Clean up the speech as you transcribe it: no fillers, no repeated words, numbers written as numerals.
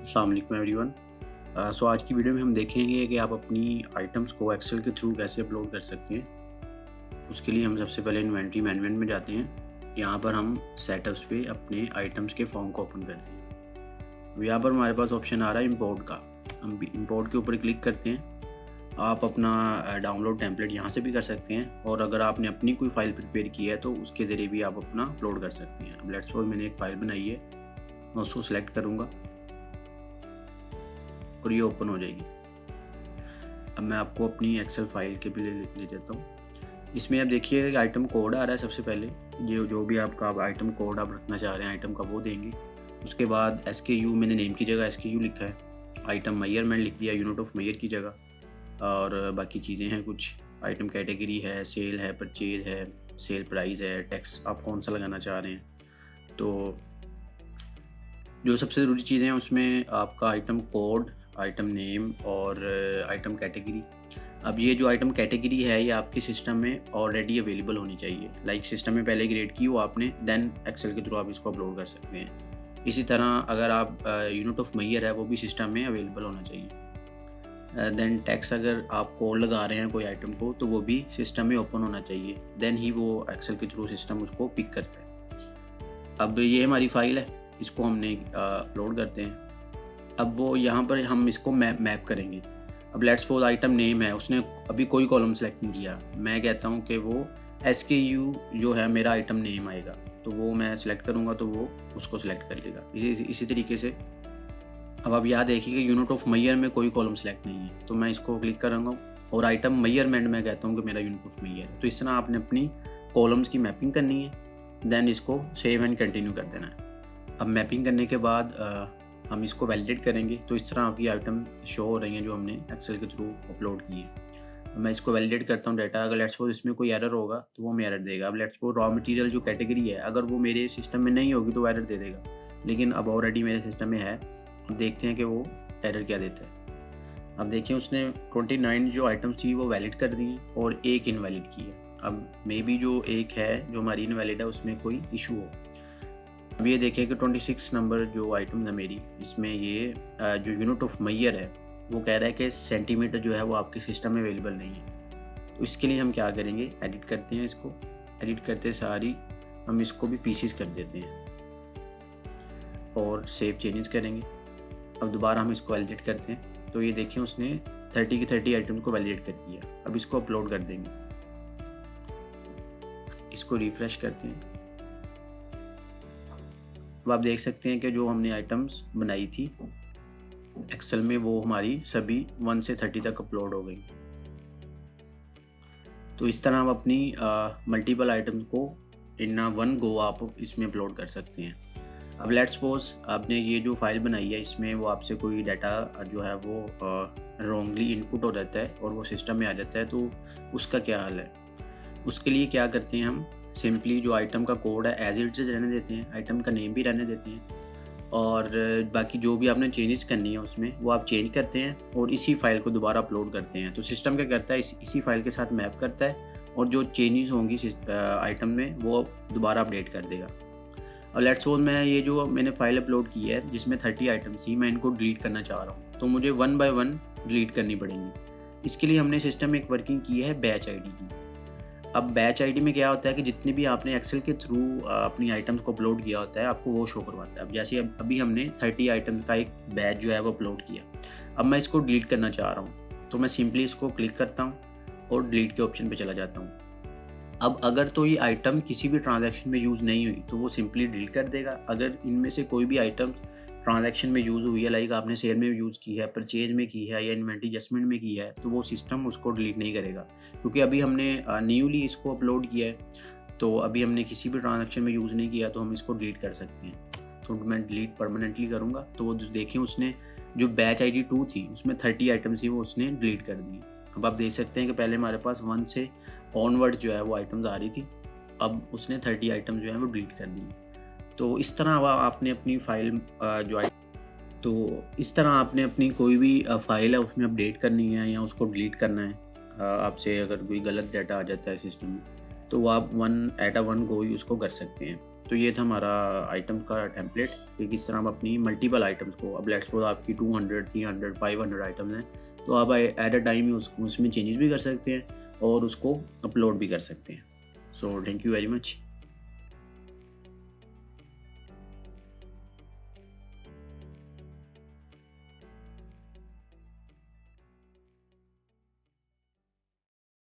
अस्सलाम वालेकुम एवरीवन। सो आज की वीडियो में हम देखेंगे कि आप अपनी आइटम्स को एक्सेल के थ्रू कैसे अपलोड कर सकते हैं। उसके लिए हम सबसे पहले इन्वेंटरी मैनेजमेंट में जाते हैं। यहाँ पर हम सेटअप्स पे अपने आइटम्स के फॉर्म को ओपन करते हैं। अब यहाँ पर हमारे पास ऑप्शन आ रहा है इंपोर्ट का। हम इंपोर्ट के ऊपर क्लिक करते हैं। आप अपना डाउनलोड टेम्पलेट यहाँ से भी कर सकते हैं, और अगर आपने अपनी कोई फ़ाइल प्रिपेयर की है तो उसके ज़रिए भी आप अपना अपलोड कर सकते हैं। अब लेट्स सपोज मैंने एक फ़ाइल बनाई है, मैं उसको सिलेक्ट करूँगा और ये ओपन हो जाएगी। अब मैं आपको अपनी एक्सेल फाइल के भी ले देता हूँ। इसमें आप देखिए आइटम कोड आ रहा है। सबसे पहले ये जो भी आपका आइटम कोड आप रखना चाह रहे हैं आइटम का वो देंगे। उसके बाद SKU, मैंने नेम की जगह SKU लिखा है। आइटम मेजरमेंट लिख दिया यूनिट ऑफ मेजर की जगह, और बाकी चीज़ें हैं कुछ। आइटम कैटेगरी है, सेल है, परचेज है, सेल प्राइस है, टैक्स आप कौन सा लगाना चाह रहे हैं। तो जो सबसे ज़रूरी चीज़ें हैं उसमें आपका आइटम कोड, आइटम नेम और आइटम कैटेगरी। अब ये जो आइटम कैटेगरी है ये आपके सिस्टम में ऑलरेडी अवेलेबल होनी चाहिए। लाइक सिस्टम में पहले क्रिएट की हो आपने, देन एक्सेल के थ्रू आप इसको अपलोड कर सकते हैं। इसी तरह अगर आप यूनिट ऑफ मेजर है वो भी सिस्टम में अवेलेबल होना चाहिए। देन टैक्स, अगर आप कोड लगा रहे हैं कोई आइटम को तो वो भी सिस्टम में ओपन होना चाहिए, देन ही वो एक्सेल के थ्रू सिस्टम उसको पिक करता है। अब ये हमारी फ़ाइल है, इसको हमने अपलोड करते हैं। अब वो यहाँ पर हम इसको मैप करेंगे। अब लेट्स सपोज आइटम नेम है, उसने अभी कोई कॉलम सेलेक्ट नहीं किया। मैं कहता हूँ कि वो SKU जो है मेरा आइटम नेम आएगा, तो वो मैं सिलेक्ट करूँगा तो वो उसको सिलेक्ट कर लेगा। इसी तरीके से अब आप यहाँ देखिए कि यूनिट ऑफ मेजर में कोई कॉलम सेलेक्ट नहीं है, तो मैं इसको क्लिक करूँगा और आइटम मेजरमेंट में कहता हूँ कि मेरा यूनिट ऑफ मेजर है। तो इस तरह आपने अपनी कॉलम्स की मैपिंग करनी है, देन इसको सेव एंड कंटिन्यू कर देना है। अब मैपिंग करने के बाद हम इसको वैलिडेट करेंगे, तो इस तरह आपकी आइटम शो हो रही हैं जो हमने एक्सेल के थ्रू अपलोड की है। मैं इसको वैलिडेट करता हूँ डाटा। अगर लेट्स सपोज इसमें कोई एरर होगा तो वो हमें एरर देगा। अब लेट्स सपोज रॉ मटेरियल जो कैटेगरी है अगर वो मेरे सिस्टम में नहीं होगी तो वो एरर दे देगा, लेकिन अब ऑलरेडी मेरे सिस्टम में है। अब देखते हैं कि वो एरर क्या देता है। अब देखिए उसने 29 जो आइटम्स थी वो वैलिड कर दी हैं और एक इनवैलिड की है। अब मे बी जो एक है जो हमारी इनवैलिड है उसमें कोई इशू हो। अब ये देखिए कि 26 नंबर जो आइटम है मेरी, इसमें ये जो यूनिट ऑफ मेजर है वो कह रहा है कि सेंटीमीटर जो है वो आपके सिस्टम में अवेलेबल नहीं है। तो इसके लिए हम क्या करेंगे, एडिट करते हैं। इसको एडिट करते सारी हम इसको भी पीसीस कर देते हैं और सेव चेंजेस करेंगे। अब दोबारा हम इसको वैलिडेट करते हैं, तो ये देखिए उसने 30 की 30 आइटम को वैलिडेट कर दिया। अब इसको अपलोड कर देंगे, इसको रिफ्रेश करते हैं। अब आप देख सकते हैं कि जो हमने आइटम्स बनाई थी एक्सेल में वो हमारी सभी 1 से 30 तक अपलोड हो गई। तो इस तरह हम अपनी मल्टीपल आइटम्स को इन वन गो आप इसमें अपलोड कर सकते हैं। अब लेट्स सपोज आपने ये जो फाइल बनाई है इसमें वो आपसे कोई डाटा जो है वो रॉन्गली इनपुट हो जाता है और वो सिस्टम में आ जाता है, तो उसका क्या हाल है। उसके लिए क्या करते हैं, हम सिंपली जो आइटम का कोड है एज इट इज रहने देते हैं, आइटम का नेम भी रहने देते हैं, और बाकी जो भी आपने चेंजेस करनी है उसमें वो आप चेंज करते हैं और इसी फाइल को दोबारा अपलोड करते हैं। तो सिस्टम क्या करता है, इसी फाइल के साथ मैप करता है और जो चेंजेस होंगी आइटम में वो दोबारा अपडेट कर देगा। और लेट्स सपोज मैं ये जो मैंने फाइल अपलोड की है जिसमें 30 आइटम्स थी, मैं इनको डिलीट करना चाह रहा हूँ, तो मुझे 1 बाय 1 डिलीट करनी पड़ेंगी। इसके लिए हमने सिस्टम में एक वर्किंग की है बैच आईडी की। अब बैच आईडी में क्या होता है कि जितने भी आपने एक्सेल के थ्रू अपनी आइटम्स को अपलोड किया होता है आपको वो शो करवाता है। अब जैसे अभी हमने 30 आइटम्स का एक बैच जो है वो अपलोड किया। अब मैं इसको डिलीट करना चाह रहा हूँ, तो मैं सिंपली इसको क्लिक करता हूँ और डिलीट के ऑप्शन पे चला जाता हूँ। अब अगर तो ये आइटम किसी भी ट्रांजैक्शन में यूज़ नहीं हुई तो वो सिंपली डिलीट कर देगा। अगर इनमें से कोई भी आइटम ट्रांजैक्शन में यूज़ हुई है, लाइक आपने सेल में यूज़ की है, परचेज में की है या इन्वेंटरी एडजस्टमेंट में की है, तो वो सिस्टम उसको डिलीट नहीं करेगा, क्योंकि अभी हमने न्यूली इसको अपलोड किया है। तो अभी हमने किसी भी ट्रांजैक्शन में यूज़ नहीं किया तो हम इसको डिलीट कर सकते हैं। तो मैं डिलीट परमानेंटली करूँगा, तो वो देखें उसने जो बैच ID 2 थी उसमें 30 आइटम्स थी वो उसने डिलीट कर दी। अब आप देख सकते हैं कि पहले हमारे पास 1 से ऑनवर्ड जो है वो आइटम्स आ रही थी, अब उसने 30 आइटम जो है वो डिलीट कर दी। तो इस तरह आपने अपनी फाइल तो इस तरह आपने अपनी कोई भी फाइल है उसमें अपडेट करनी है या उसको डिलीट करना है। आपसे अगर कोई गलत डाटा आ जाता है सिस्टम में तो वो आप one at a one go ही उसको कर सकते हैं। तो ये था हमारा आइटम का टेम्पलेट कि किस तरह हम अपनी मल्टीपल आइटम्स को, अब लेट्स सपोज आपकी 200, 300, 500 आइटम्स हैं, तो आप एट अ टाइम उसमें चेंजेस भी कर सकते हैं और उसको अपलोड भी कर सकते हैं। So thank you very much.